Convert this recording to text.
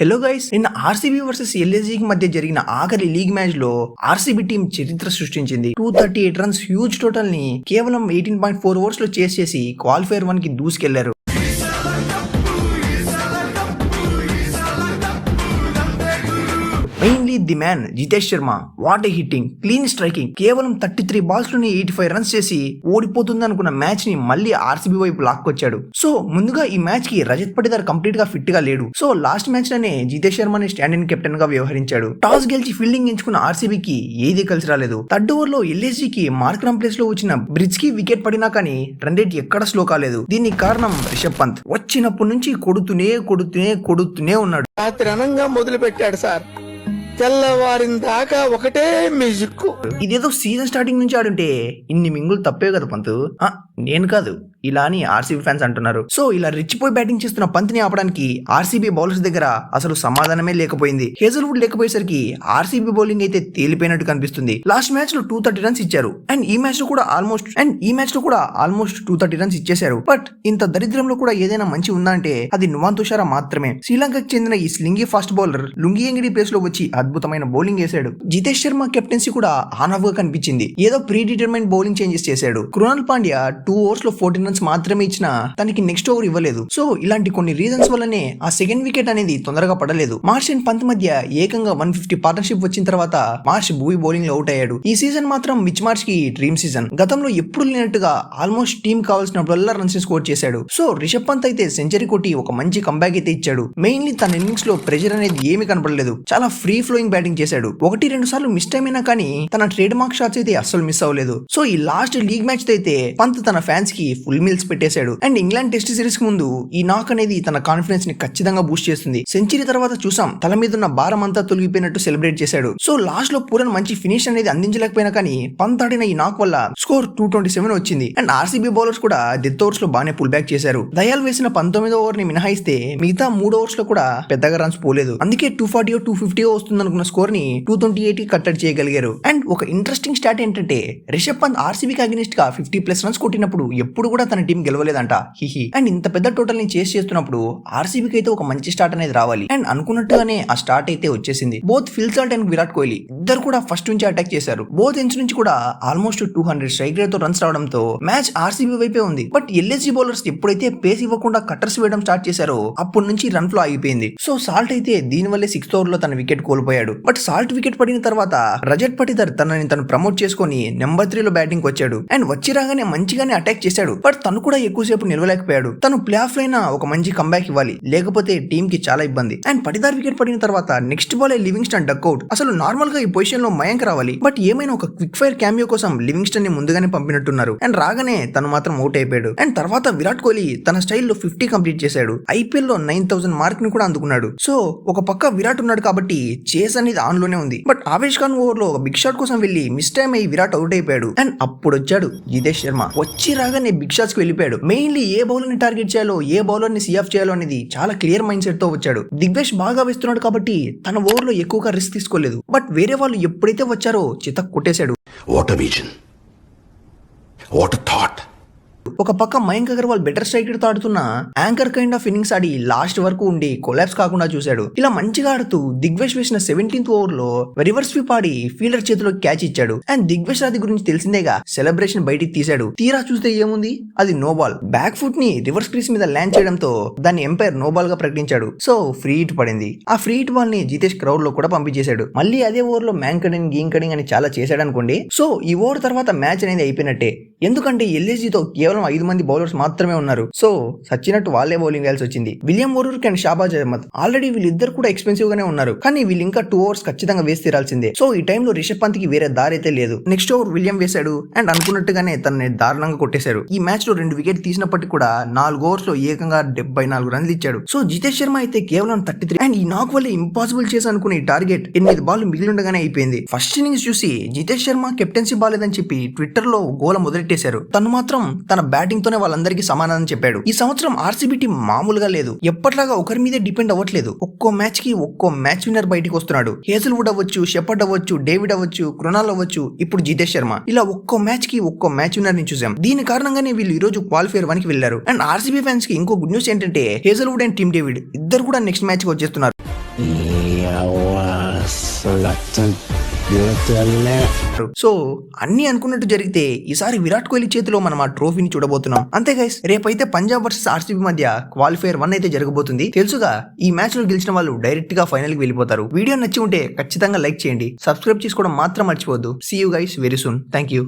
Hello guys, నిన్న RCB versus ఎల్ఎస్జీకి మధ్య జరిగిన ఆఖరి లీగ్ మ్యాచ్ లో ఆర్సీబీ టీం చరిత్ర సృష్టించింది. 238 రన్స్ హ్యూజ్ టోటల్ ని కేవలం 18.4 ఓవర్స్ లో చేసి క్వాలిఫైర్ 1 కి దూసుకెళ్లారు. Mainly the man Jitesh Sharma, what a hitting, clean striking. కేవలం 33 బాల్స్ లోనే 85 రన్స్ చేసి ఓడిపోతుంది అనుకున్న మ్యాచ్ ని మళ్ళీ ఆర్సీబీ వైపు లాక్కొచ్చాడు. సో ముందుగా ఈ మ్యాచ్ కి రజత్ పటిదార్ కంప్లీట్ గా ఫిట్ గా లేడు. సో లాస్ట్ మ్యాచ్ లోనే జితేష్ శర్మని స్టాండ్ ఇన్ కెప్టెన్ గా వ్యవహరించాడు. టాస్ గెలిచి ఫీల్డింగ్ ఎంచుకున్న ఆర్సీబీకి ఏది కలిసి రాలేదు. థర్డ్ ఓవర్ లో ఎల్ఎస్జీకి మార్క్రమ్ ప్లేస్ లో వచ్చిన బ్రిడ్జ్ కి వికెట్ పడినా కానీ రన్ రేట్ ఎక్కడ స్లో కాలేదు. దీనికి కారణం రిషబ్ పంత్. వచ్చినప్పటి నుంచి కొడుతూనే ఉన్నాడు. రాత్రి అనంగా మొదలు పెట్టాడు సార్, తెల్లవారిన దాకా ఒకటే మ్యూజిక్. ఇదేదో సీజన్ స్టార్టింగ్ నుంచి ఆడుంటే ఇన్ని మింగులు తప్పే కదా పంతు. నేను కాదు, ఇలా అని ఆర్సీబీ ఫ్యాన్స్ అంటున్నారు. సో ఇలా రెచ్చిపోయి బ్యాటింగ్ చేస్తున్న పంత్ని ఆపడానికి ఆర్సీబీ బౌలర్స్ దగ్గర అసలు సమాధానమే లేకపోయింది. హేజల్వుడ్ లేకపోయేసరికి ఆర్సీబీ బౌలింగ్ అయితే తేలిపోయినట్టు కనిపిస్తుంది. లాస్ట్ మ్యాచ్ లో 230 రన్స్ ఇచ్చారు అండ్ ఈ మ్యాచ్ లో కూడా ఆల్మోస్ట్ 230 రన్స్ ఇచ్చేశారు. బట్ ఇంత దరిద్రంలో కూడా ఏదైనా మంచి ఉందా అంటే అది నువాన్ తుషారా మాత్రమే. శ్రీలంకకు చెందిన ఈ slingy fast bowler Lungi Ngidi place లో వచ్చి అద్భుతమైన బౌలింగ్ చేశాడు. జితేష్ శర్మ కెప్టెన్సీ కూడా ఆన్ ఆఫ్ గా కనిపించింది. ఏదో ప్రీ డిటర్మైన్ బౌలింగ్ చేంజెస్ చేశాడు. కృణాల్ పాండ్యా 2 ఓవర్స్ లో 14 రన్స్ మాత్రమే ఇచ్చినా తనకి నెక్స్ట్ ఓవర్ ఇవ్వలేదు. సో ఇలాంటి కొన్ని రీజన్స్ వల్లనే ఆ సెకండ్ వికెట్ అనేది తొందరగా పడలేదు. మార్ష్ అండ్ పంత్ మధ్య ఏకంగా 150 పార్ట్నర్షిప్ వచ్చిన తర్వాత మార్ష్ భూవి బౌలింగ్ లో అవుట్ అయ్యాడు. ఈ సీజన్ మాత్రం మిచ్ మార్ష్ కి డ్రీమ్ సీజన్. గతంలో ఎప్పుడు లేనట్టుగా ఆల్మోస్ట్ టీం కావాల్సినప్పుడల్లా రన్స్ స్కోర్ చేశాడు. సో రిషబ్ పంత్ అయితే సెంచరీ కొట్టి ఒక మంచి కంబ్యాక్ అయితే ఇచ్చాడు. మెయిన్లీ తన ఇన్నింగ్స్ లో ప్రెషర్ అనేది ఏమీ కనపడలేదు. చాలా ఫ్రీ ఫ్లోయింగ్ బ్యాటింగ్ చేశాడు. 1-2 సార్లు మిస్ టైం అయినా కానీ తన ట్రేడ్ మార్క్ షాట్స్ అయితే అస్సలు మిస్ అవ్వలేదు. సో ఈ లాస్ట్ లీగ్ మ్యాచ్ అయితే పంత్ తన ఫ్యాన్స్ కి ఫుల్ మీల్స్ పెట్టేశాడు. అండ్ ఇంగ్లాండ్ టెస్ట్ సిరీస్ కి ముందు ఈ నాక్ అనేది తన కాన్ఫిడెన్స్ ని ఖచ్చితంగా బూస్ట్ చేస్తుంది. సెంచరీ తర్వాత చూసాం, తల మీద ఉన్న భారం అంతా తొలగిపోయినట్టు సెలబ్రేట్ చేశాడు. సో లాస్ట్ లో పూరన్ మంచి ఫినిష్ అనేది అందించలేకపోయినా కానీ పంత్ ఆడిన ఈ నాక్ వల్ల స్కోర్ 227 వచ్చింది. అండ్ ఆర్సీబీ బౌలర్స్ కూడా డెత్ ఓవర్స్ లో బాగానే పుల్ బ్యాక్ చేశారు. దయాల్ వేసిన 19వ ఓవర్ ని మినహాయిస్తే మిగతా 3 ఓవర్స్ లో కూడా పెద్దగా రన్స్ పోలేదు. అందుకే 240 250 వస్తుంది అనుకున్న స్కోర్ ని 228 కట్టడి చేయగలిగారు. అండ్ ఒక ఇంట్రెస్టింగ్ స్టాట్ ఏంటంటే రిషబ్ పంత్ ఆర్సీబీకి అగెనిస్ట్ గా 50+ రన్స్ కొట్టినప్పుడు ఎప్పుడు కూడా తన టీం గెలవలేదంట. హిహి. అండ్ ఇంత పెద్ద టోటల్ ని చేసి చేస్తున్నప్పుడు ఆర్సీబీకి అయితే ఒక మంచి స్టార్ట్ అనేది రావాలి. అండ్ అనుకున్నట్టుగానే ఆ స్టార్ట్ అయితే వచ్చేసింది. Both Phil Salt and Virat Kohli ఇద్దరు కూడా ఫస్ట్ నుంచి అటాక్ చేశారు. బోత్ ఎండ్స్ నుంచి కూడా ఆల్మోస్ట్ 200 స్ట్రైక్ రేట్ తో రన్స్ రావడంతో మ్యాచ్ ఆర్సీబీ వైపే ఉంది. బట్ ఎల్ఎస్జీ బౌలర్స్ ఎప్పుడైతే పేస్ ఇవ్వకుండా కట్టర్స్ వేయడం స్టార్ట్ చేశారో అప్పటి నుంచి రన్ ఫ్లో ఆగిపోయింది. సో సాల్ట్ అయితే దీనివల్లే 6th ఓవర్ లో తన వికెట్ కోల్పోయాడు. బట్ సాల్ట్ వికెట్ పడిన తర్వాత రజత్ పటిదార్ తను ప్రమోట్ చేసుకుని నెంబర్ 3 లో బ్యాటింగ్ వచ్చాడు. అండ్ వచ్చి రాగానే మంచిగానే అటాక్ చేశాడు. బట్ తను కూడా ఎక్కువసేపు నిలవలేకపోయాడు. తను ప్లే ఆఫ్ లైనా ఒక మంచి కంబ్యాక్ ఇవ్వాలి, లేకపోతే టీం కి చాలా ఇబ్బంది. అండ్ పటిదార్ వికెట్ పడిన తర్వాత నెక్స్ట్ బాల్ లివింగ్స్టన్ డక్అవుట్. అసలు నార్మల్ గా ఈ పొజిషన్ లో మయాంక్ రావాలి. బట్ ఏమైనా ఒక క్విక్ ఫైర్ క్యామియో కోసం లివింగ్స్టన్ ని ముందుగానే పంపినట్టున్నారు. అండ్ రాగానే తను మాత్రం అవుట్ అయిపోయాడు. అండ్ తర్వాత విరాట్ కోహ్లీ తన స్టైల్లో 50 కంప్లీట్ చేశాడు. ఐపీఎల్ లో 9000 మార్క్ ని కూడా అందుకున్నాడు. సో ఒక పక్క విరాట్ ఉన్నాడు కాబట్టి చేస్ అనేది ఆన్ లోనే ఉంది. బట్ ఆవేష్ ఖాన్ ఓవర్ లో ఒక బిగ్ షాట్ కోసం వెళ్లి మిస్ టైమ్ అయ్యి విరాట్ అవుట్ అయిపోయాడు. అండ్ అప్పుడు వచ్చాడు జితేష్ శర్మ. వచ్చి రాగానే బిగ్ షాట్స్ కి వెళ్ళిపోయాడు. మెయిన్లీ ఏ బౌలర్ ని టార్గెట్ చేయాలో, ఏ బౌలర్ ని సీఆఫ్ చేయాలో అనేది చాలా క్లియర్ మైండ్ సెట్ తో వచ్చాడు. దిగ్వేష్ బాగా వేస్తున్నాడు కాబట్టి తన ఓవర్ లో ఎక్కువగా రిస్క్ తీసుకోలేదు. బట్ వేరే వాళ్ళు ఎప్పుడైతే వచ్చారో చితక్ కొట్టేశాడు. What a vision. What a thought. ఒక పక్క మయాంక్ అగర్వాల్ బెటర్ స్ట్రైకర్ తో ఆడుతున్న anchor kind of innings Audi last వరకు ఉండి కొలాప్స్ కాకుండా చూశాడు. ఇలా మంచిగా ఆడుతూ దిగ్వేష్ వేసిన 17th ఓవర్ లో రివర్స్ స్వీప్ ఆడి ఫీల్డర్ చేతిలో క్యాచ్ ఇచ్చాడు. అండ్ దిగ్వేష్ రాది గురించి తెలిసిందేగా, సెలబ్రేషన్ బయటికి తీశాడు. తీరా చూస్తే ఏముంది, అది నో బాల్. బ్యాక్ ఫుట్ ని రివర్స్ క్రీస్ మీద ల్యాండ్ చేయడంతో దాన్ని ఎంపైర్ నో బాల్ గా ప్రకటించాడు. సో ఫ్రీ హిట్ పడింది. ఆ ఫ్రీ హిట్ బాల్ ని జితేష్ క్రౌడ్ లో కూడా పంపించేశాడు. మళ్ళీ అదే ఓవర్ లో మ్యాన్ కడింగ్, గీన్ కడింగ్ అని చాలా చేశాడు అనుకోండి. సో ఈ ఓవర్ తర్వాత మ్యాచ్ అనేది అయిపోయినట్టే. ఎందుకంటే ఎల్ఎస్జీతో కేవలం 5 మంది బౌలర్స్ మాత్రమే ఉన్నారు. సో సచ్చినట్టు వాళ్ళే బౌలింగ్ వేయాల్సి వచ్చింది. విలియం వరూర్ అండ్ షాబాజ్ అహ్మద్ ఆల్రెడీ వీళ్ళిద్దరు కూడా ఎక్స్పెన్సివ్ గానే ఉన్నారు. కానీ వీళ్ళు ఇంకా 2 ఓవర్స్ ఖచ్చితంగా వేసి తీరాల్సిందే. సో ఈ టైంలో రిషబ్ పంత్ కి వేరే దారి అయితే లేదు. నెక్స్ట్ ఓవర్ విలియం వేశాడు అండ్ అనుకున్నట్టుగానే తనని దారుణంగా కొట్టేశారు. ఈ మ్యాచ్ లో 2 వికెట్ తీసినప్పటికీ కూడా 4 ఓవర్స్ లో ఏకంగా 74 రన్లు ఇచ్చాడు. సో జితేష్ శర్మ అయితే కేవలం 33. అండ్ ఈ నాక్ వల్ల ఇంపాసిబుల్ చేసి అనుకునే ఈ టార్గెట్ 8 బాల్ మిగిలి ఉండగానే అయిపోయింది. ఫస్ట్ ఇన్నింగ్స్ చూసి జితేష్ శర్మ కెప్టెన్సీ బాలేదని చెప్పి ట్విట్టర్ లో గోల మొదలెట్టారు. మొదలెట్టేశారు. తను మాత్రం తన బ్యాటింగ్ తోనే వాళ్ళందరికీ సమాధానం చెప్పాడు. ఈ సంవత్సరం ఆర్సీబీ టీం మామూలుగా లేదు. ఎప్పట్లాగా ఒకరి మీదే డిపెండ్ అవ్వట్లేదు. ఒక్కో మ్యాచ్ కి ఒక్కో మ్యాచ్ విన్నర్ బయటికి వస్తున్నాడు. హేజల్వుడ్ అవ్వచ్చు, షెపర్డ్ అవ్వచ్చు, డేవిడ్ అవ్వచ్చు, కృణాల్ అవ్వచ్చు, ఇప్పుడు జితేష్ శర్మ. ఇలా ఒక్కో మ్యాచ్ కి ఒక్కో మ్యాచ్ విన్నర్ ని చూసాం. దీని కారణంగానే వీళ్ళు ఈ రోజు క్వాలిఫైర్ 1 కి వెళ్లారు. అండ్ ఆర్సీబీ ఫ్యాన్స్ కి ఇంకో గుడ్ న్యూస్ ఏంటంటే హేజల్వుడ్ అండ్ టీమ్ డేవిడ్ ఇద్దరు కూడా నెక్స్ట్ మ్యాచ్ కి వచ్చేస్తున్నారు. సో అన్ని అనుకున్నట్టు జరిగితే ఈసారి విరాట్ కోహ్లీ చేతిలో మనం ఆ ట్రోఫీని చూడబోతున్నాం. అంతే గైస్, రేపైతే పంజాబ్ వర్సెస్ ఆర్సీబీ మధ్య క్వాలిఫైర్ 1 అయితే జరగబోతుంది. తెలుసుగా, ఈ మ్యాచ్ లో గెలిచిన వాళ్ళు డైరెక్ట్ గా ఫైనల్ కి వెళ్ళిపోతారు. వీడియో నచ్చి ఉంటే ఖచ్చితంగా లైక్ చేయండి, సబ్స్క్రైబ్ చేసుకోవడం మాత్రం మర్చిపోవద్దు. See you guys very soon. Thank you.